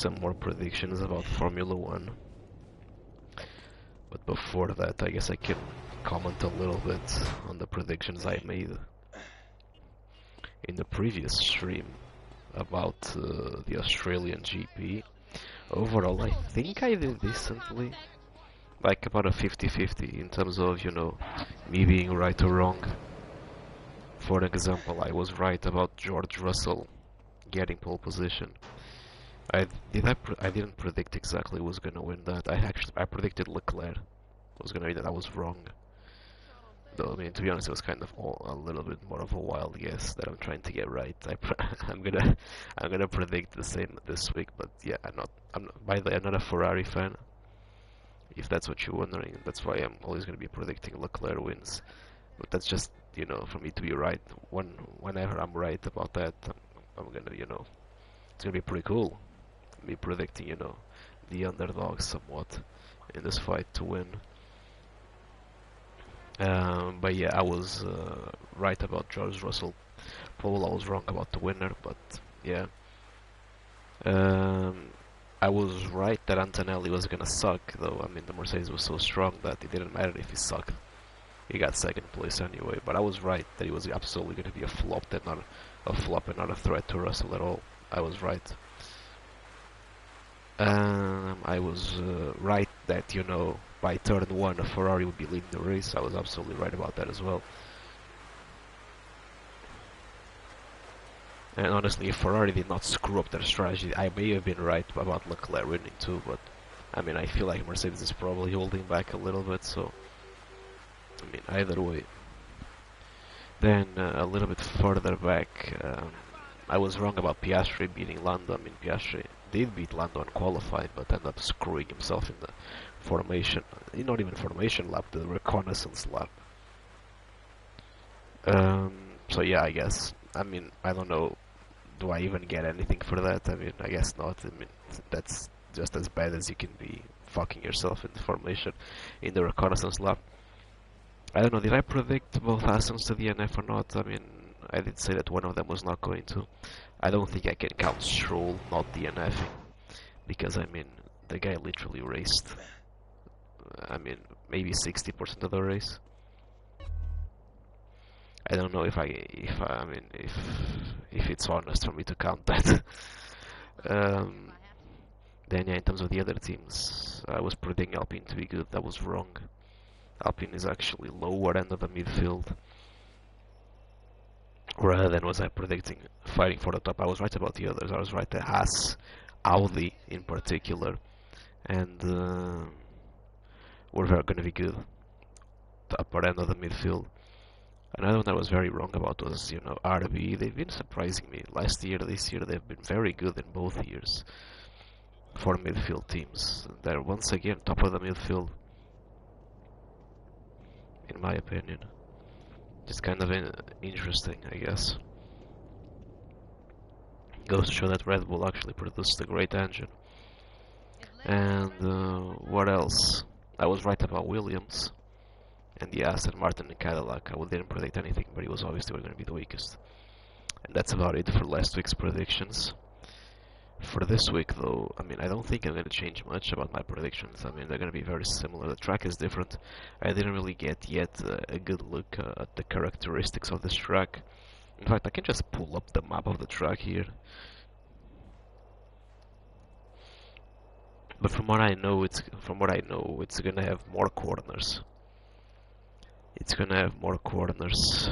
some more predictions about Formula One. But before that, I guess I can comment a little bit on the predictions I made in the previous stream about the Australian GP. Overall, I think I did decently. Like about a 50-50 in terms of, me being right or wrong. For example, I was right about George Russell getting pole position. I didn't predict exactly who was gonna win that. I predicted Leclerc was gonna win that. I was wrong. Though, I mean, to be honest, it was kind of a little bit more of a wild guess that I'm trying to get right. I'm gonna predict the same this week, but yeah, by the way, I'm not a Ferrari fan. If that's what you're wondering, that's why I'm always gonna be predicting Leclerc wins. But that's just, for me to be right. Whenever I'm right about that, I'm gonna, it's gonna be pretty cool. Me predicting, the underdog somewhat in this fight to win. But yeah, I was right about George Russell pole. I was wrong about the winner, but yeah. I was right that Antonelli was gonna suck, though. I mean, the Mercedes was so strong that it didn't matter if he sucked. He got second place anyway. But I was right that he was absolutely gonna be a flop, and not a threat to Russell at all. I was right. I was right that, by turn one, a Ferrari would be leading the race. I was absolutely right about that as well. And honestly, if Ferrari did not screw up their strategy, I may have been right about Leclerc winning too, but I mean, I feel like Mercedes is probably holding back a little bit, so I mean, either way. Then a little bit further back, I was wrong about Piastri beating Lando. I mean, Piastri did beat Lando and qualified, but ended up screwing himself in the formation, not even formation lap, the reconnaissance lap. So yeah, I guess. I mean, I don't know. Do I even get anything for that? I mean, I guess not. I mean, that's just as bad as you can be fucking yourself in the formation, in the reconnaissance lap. I don't know, did I predict both Astons to the DNF or not? I mean, I did say that one of them was not going to. I don't think I can count Stroll not DNFing, because I mean, the guy literally raced, I mean, maybe 60% of the race. I don't know if it's honest for me to count that. Then yeah, in terms of the other teams, I was predicting Alpine to be good. That was wrong. Alpine is actually lower end of the midfield, rather than was I predicting fighting for the top. I was right about the others. I was right that Haas, Audi in particular, and were going to be good. The upper end of the midfield. Another one that I was very wrong about was, RB. They've been surprising me. Last year, this year, they've been very good in both years for midfield teams. They're once again top of the midfield, in my opinion. Just kind of interesting, I guess. Goes to show that Red Bull actually produced a great engine. And what else? I was right about Williams and the Aston Martin and Cadillac. I didn't predict anything, but he was obviously going to be the weakest. And that's about it for last week's predictions. For this week, though, I mean, I don't think I'm going to change much about my predictions. I mean, they're going to be very similar. The track is different. I didn't really get yet a good look at the characteristics of this track. In fact, I can just pull up the map of the track here. But from what I know, it's going to have more corners. It's going to have more corners.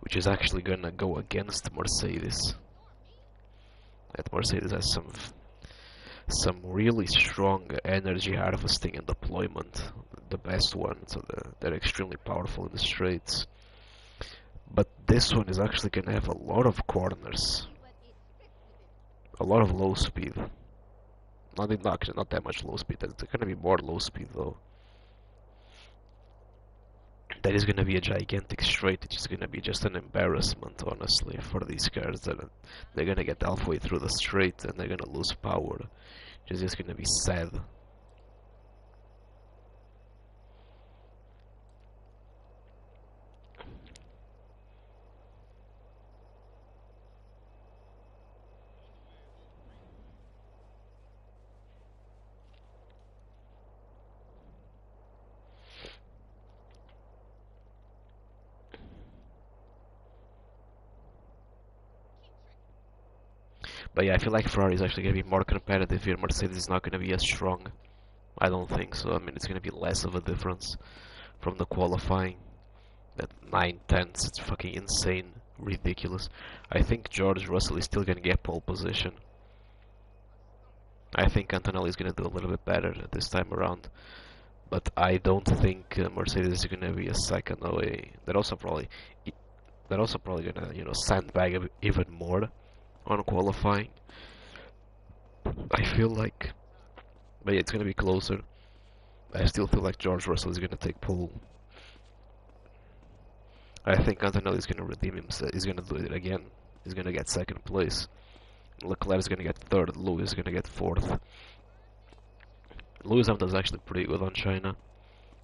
Which is actually gonna go against Mercedes. And Mercedes has some really strong energy harvesting and deployment, the best one, so they're extremely powerful in the straights. But this one is actually gonna have a lot of corners, a lot of low speed. Not that much low speed. There's gonna be more low speed though. That is going to be a gigantic straight. It's just going to be just an embarrassment, honestly, for these cars. They're going to get halfway through the straight and they're going to lose power. It's just going to be sad. But yeah, I feel like Ferrari is actually going to be more competitive here. Mercedes is not going to be as strong. I don't think so. I mean, it's going to be less of a difference from the qualifying. That 9/10, it's fucking insane, ridiculous. I think George Russell is still going to get pole position. I think Antonelli is going to do a little bit better this time around. But I don't think Mercedes is going to be a second away. They're also probably going to, you know, sandbag even more on qualifying. I feel like, but yeah, it's going to be closer. I still feel like George Russell is going to take pole. I think Antonelli is going to redeem himself. He's going to do it again. He's going to get second place. Leclerc is going to get third. Lewis is going to get fourth. Lewis Hamilton is actually pretty good on China,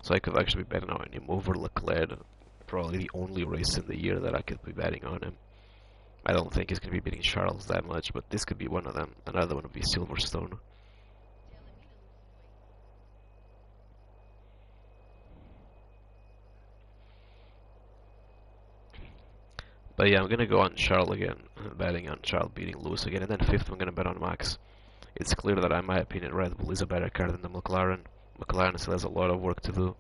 so I could actually be betting on him over Leclerc. Probably the only race in the year that I could be betting on him. I don't think he's going to be beating Charles that much, but this could be one of them. Another one would be Silverstone. But yeah, I'm going to go on Charles again, betting on Charles beating Lewis again, and then fifth I'm going to bet on Max. It's clear that, in my opinion, Red Bull is a better car than the McLaren. McLaren still has a lot of work to do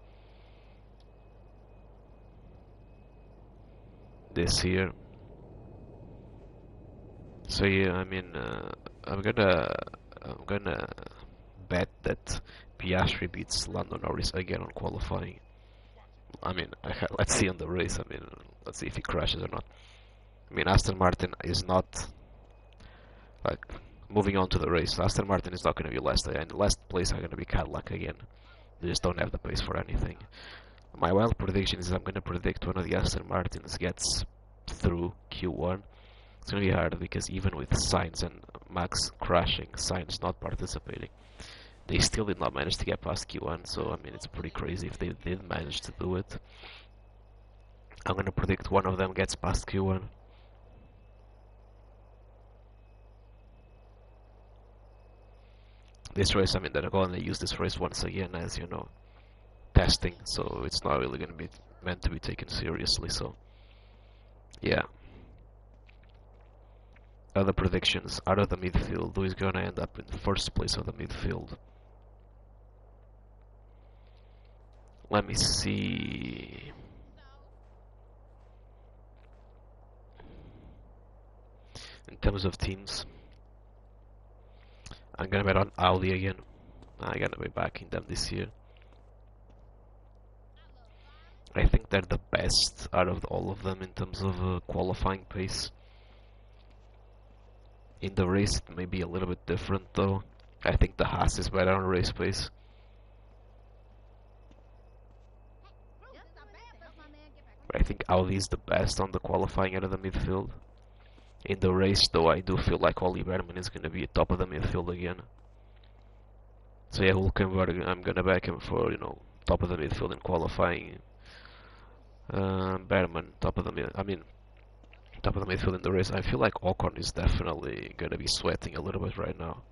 this year. So yeah, I mean, I'm gonna bet that Piastri beats Lando Norris again on qualifying. I mean, let's see on the race. I mean, let's see if he crashes or not. I mean, Aston Martin is not like moving on to the race. Aston Martin is not going to be last, and last place are going to be Cadillac again. They just don't have the pace for anything. My wild prediction is I'm going to predict one of the Aston Martins gets through Q1. It's going to be hard because even with Sainz and Max crashing, Sainz not participating, they still did not manage to get past Q1, so I mean it's pretty crazy if they did manage to do it. I'm going to predict one of them gets past Q1. This race, I mean, they're going to use this race once again as, you know, testing, so it's not really going to be meant to be taken seriously, so yeah. Other predictions out of the midfield, who is going to end up in first place of the midfield? Let me see. In terms of teams, I'm gonna bet on Audi again. I'm gonna be backing them this year. I think they're the best out of all of them in terms of qualifying pace. In the race, it may be a little bit different though. I think the Haas is better on race pace. I think Audi is the best on the qualifying out of the midfield. In the race, though, I do feel like Ollie Berman is going to be top of the midfield again. So yeah, Hulkenberg, I'm going to back him for, you know, top of the midfield in qualifying. Berman, top of the midfield in the race. I feel like Ocon is definitely going to be sweating a little bit right now.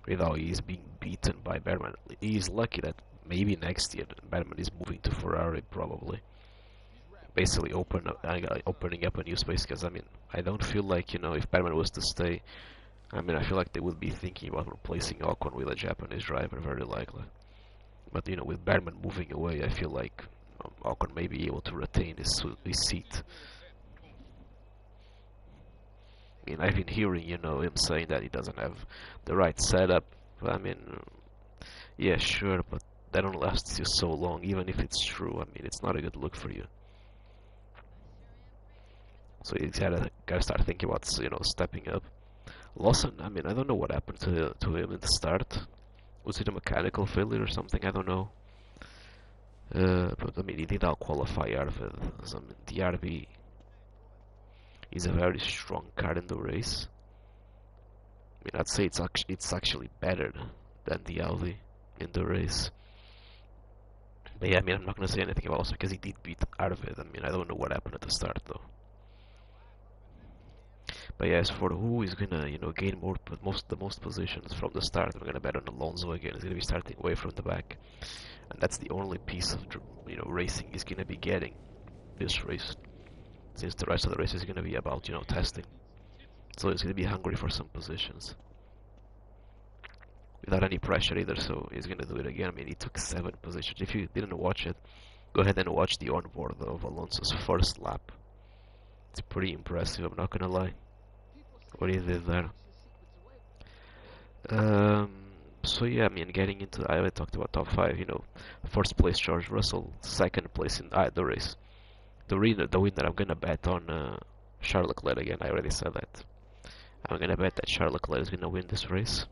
With how he's being beaten by Berman. He's lucky that maybe next year Berman is moving to Ferrari, probably. Basically opening up a new space, because I mean, I don't feel like, you know, if Berman was to stay, I mean, I feel like they would be thinking about replacing Ocon with a Japanese driver, very likely. But, you know, with Berman moving away, I feel like Ocon may be able to retain his seat. I mean, I've been hearing, you know, him saying that he doesn't have the right setup. But, I mean, yeah, sure, but that don't last you so long, even if it's true. I mean, it's not a good look for you. So you gotta start thinking about, you know, stepping up. Lawson, I mean, I don't know what happened to him in the start. Was it a mechanical failure or something? I don't know. But I mean, he did out qualify out of it. So, I mean, the RB is a very strong car in the race. I mean, I'd say it's actually better than the Audi in the race. But yeah, I mean, I'm not gonna say anything about Lawson because he did beat out of it. I mean, I don't know what happened at the start though. But yeah, as for who is gonna, you know, gain the most positions from the start, I'm gonna bet on Alonso again. He's gonna be starting way from the back, and that's the only piece of, you know, racing he's gonna be getting this race, since the rest of the race is gonna be about, you know, testing. So he's gonna be hungry for some positions. Without any pressure either, so he's gonna do it again. I mean, he took 7 positions. If you didn't watch it, go ahead and watch the onboard of Alonso's first lap. It's pretty impressive, I'm not gonna lie, what he did there. So yeah, I mean, getting into, I already talked about top 5, you know, first place George Russell, second place in the race. The winner I'm gonna bet on Charles Leclerc again, I already said that. I'm gonna bet that Charles Leclerc is gonna win this race.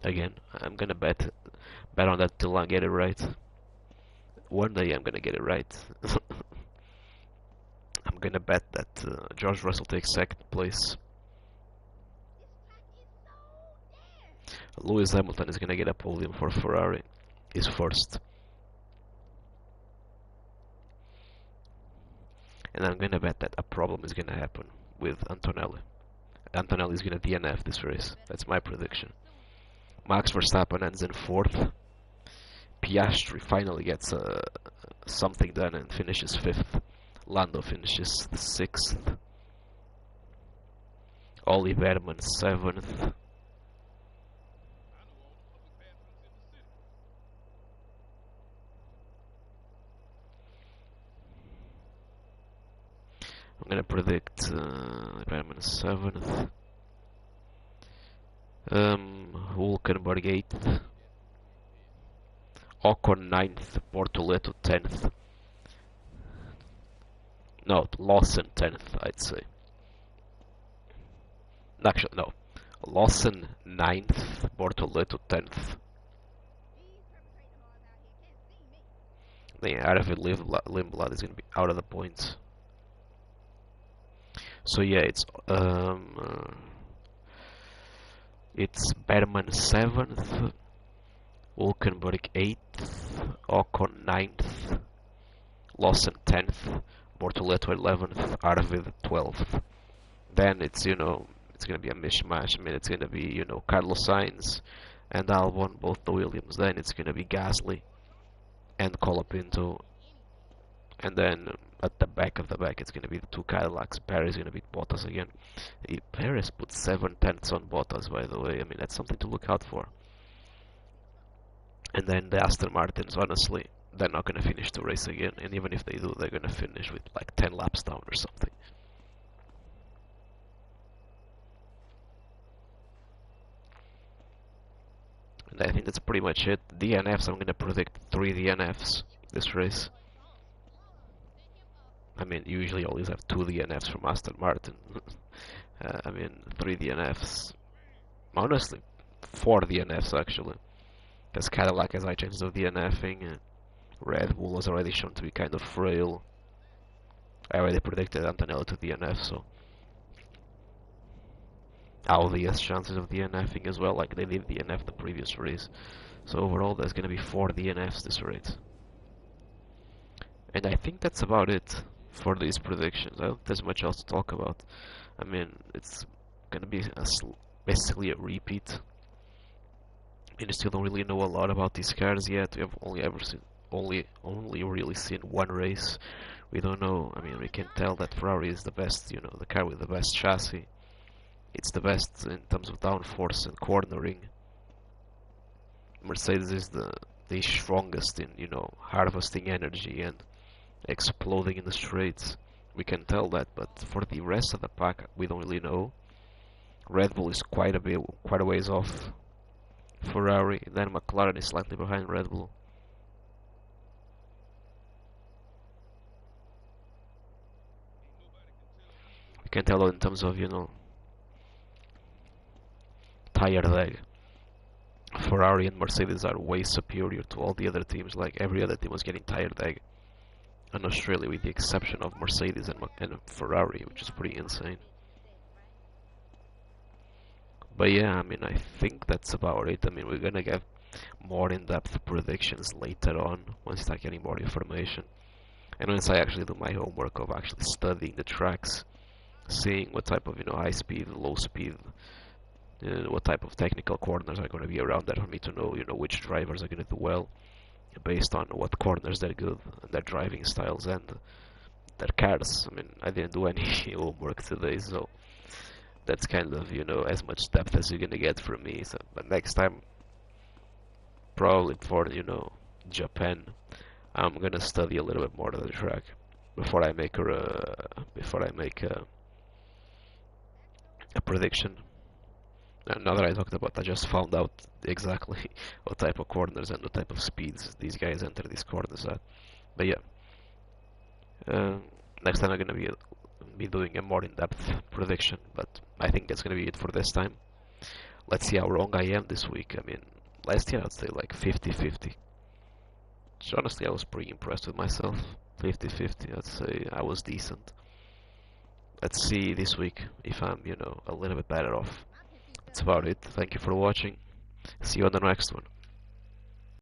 Again, I'm gonna bet on that till I get it right. One day I'm gonna get it right. I'm gonna bet that George Russell takes second place. Lewis Hamilton is gonna get a podium for Ferrari. Is first. And I'm gonna bet that a problem is gonna happen with Antonelli. Antonelli is gonna DNF this race. That's my prediction. Max Verstappen ends in 4th. Piastri finally gets something done and finishes 5th. Lando finishes 6th. Ollie Behrman 7th. I'm gonna predict Behrman 7th. Hulkenberg 8th. Ocon 9th. Bortoleto 10th. No, Lawson 10th, I'd say. Actually, no. Lawson 9th. Bortoleto 10th. Yeah, Arvid Lindblad is gonna be out of the points. So yeah, it's Behrman 7th, Hulkenberg 8th, Ocon 9th, Lawson 10th, Bortoleto 11th, Arvid 12th. Then it's, you know, it's gonna be a mishmash. I mean, it's gonna be, you know, Carlos Sainz and Albon, both the Williams. Then it's gonna be Gasly and Colapinto. And then at the back of the back, it's going to be the 2 Cadillacs. Perez is going to beat Bottas again. Perez put 7 tenths on Bottas, by the way. I mean, that's something to look out for. And then the Aston Martins, honestly, they're not going to finish the race again. And even if they do, they're going to finish with like 10 laps down or something. And I think that's pretty much it. DNFs, I'm going to predict 3 DNFs this race. I mean, usually always have 2 DNFs from Aston Martin. I mean, 3 DNFs. Honestly, 4 DNFs actually. Because Cadillac has high chances of DNFing. Red Bull was already shown to be kind of frail. I already predicted Antonelli to DNF, so Audi has chances of DNFing as well, like they did DNF the previous race. So overall, there's going to be 4 DNFs this race. And I think that's about it for these predictions. I don't think there's much else to talk about. I mean, it's gonna be basically a repeat. I mean, you still don't really know a lot about these cars yet. We have only really seen 1 race. We don't know. I mean, we can tell that Ferrari is the best. You know, the car with the best chassis. It's the best in terms of downforce and cornering. Mercedes is the strongest in, you know, harvesting energy and exploding in the straights. We can tell that, but for the rest of the pack, we don't really know. Red Bull is quite a ways off Ferrari, then McLaren is slightly behind Red Bull. We can tell in terms of, you know, tire lag. Ferrari and Mercedes are way superior to all the other teams. Like every other team was getting tire lag in Australia, with the exception of Mercedes and Ferrari, which is pretty insane. But yeah, I mean, I think that's about it. I mean, we're gonna get more in-depth predictions later on once I start getting more information, and once I actually do my homework of actually studying the tracks, seeing what type of, you know, high speed, low speed, what type of technical corners are going to be around there for me to know, you know, which drivers are going to do well based on what corners they're good and their driving styles and their cars. I mean, I didn't do any homework today, so that's kind of, you know, as much depth as you're gonna get from me. So, but next time, probably for, you know, Japan, I'm gonna study a little bit more of the track before I make a prediction. And now that I talked about, I just found out exactly what type of corners and what type of speeds these guys enter these corners at. But yeah, uh, next time I'm gonna be doing a more in-depth prediction. But I think that's gonna be it for this time. Let's see how wrong I am this week. I mean, last year I'd say like 50-50. So honestly, I was pretty impressed with myself. 50-50, I'd say I was decent. Let's see this week if I'm, you know, a little bit better off. That's about it. Thank you for watching. See you on the next one.